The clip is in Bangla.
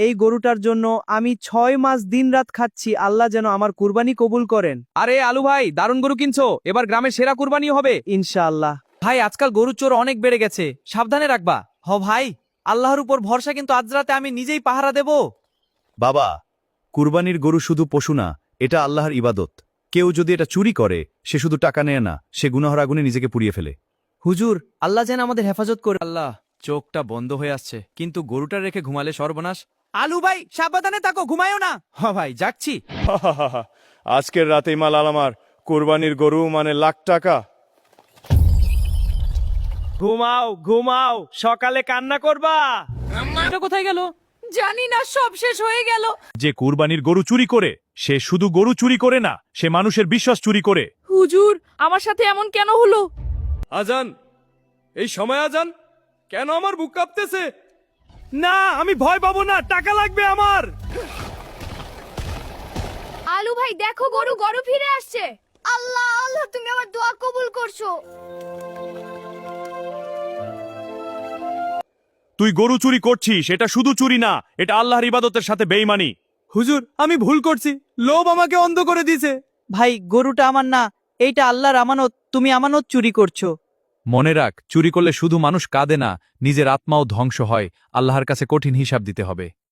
এই গরুটার জন্য আমি 6 মাস দিনরাত খাচ্ছি, আল্লাহ যেন আমার কুরবানি কবুল করেন। আরে আলু ভাই, দারুণ গরু কিনছো, এবার গ্রামের সেরা কুরবানি হবে ইনশাআল্লাহ। ভাই। আজকাল গরুর চোর অনেক বেড়ে গেছে, সাবধানে রাখবা। ভাই, আল্লাহর উপর ভরসা, কিন্তু আজ রাতে আমি নিজেই পাহারা দেব। বাবা, কুরবানির গরু শুধু পশু না, এটা আল্লাহর ইবাদত। কেউ যদি এটা চুরি করে, সে শুধু টাকা নেয় না, সে গুনাহর আগুনে নিজেকে পুড়িয়ে ফেলে। হুজুর, আল্লাহ যেন আমাদের হেফাজত করে। আল্লাহ, চোখটা বন্ধ হয়ে আসছে, কিন্তু গরুটা রেখে ঘুমালে সর্বনাশ। আলু ভাই, সাবধানে থাকো, ঘুমায়ও না। ভাই, যাচ্ছি। আজকের রাতেই মাল আমার কোরবানির গরু মানে লাখ টাকা। ঘুমাও ঘুমাও, সকালে কান্না করবা। এটা কোথায় গেল? জানি না, সব শেষ হয়ে গেল। যে কুরবানির গরু চুরি করে, সে শুধু গরু চুরি করে না, সে মানুষের বিশ্বাস চুরি করে। হুজুর, আমার সাথে এমন কেন হলো? আজান, এই সময় আজান, কেন আমার বুক কাঁপতেছে? না, আমি ভয় পাবো না, টাকা লাগবে আমার। আলু ভাই দেখো, গরু ফিরে আসছে। আল্লাহ আল্লাহ, তুমি আমার দোয়া কবুল করছো। তুই গরু চুরি করছিস, এটা শুধু চুরি না, এটা আল্লাহর ইবাদতের সাথে বেঈমানি। হুজুর, আমি ভুল করছি, লোভ আমাকে অন্ধ করে দিয়েছে। ভাই, গরুটা আমার না, এইটা আল্লাহর আমানত, তুমি আমানত চুরি করছো। মনে রাখ, চুরি করলে শুধু মানুষ কাঁদে না, নিজের আত্মাও ধ্বংস হয়। আল্লাহর কাছে কঠিন হিসাব দিতে হবে।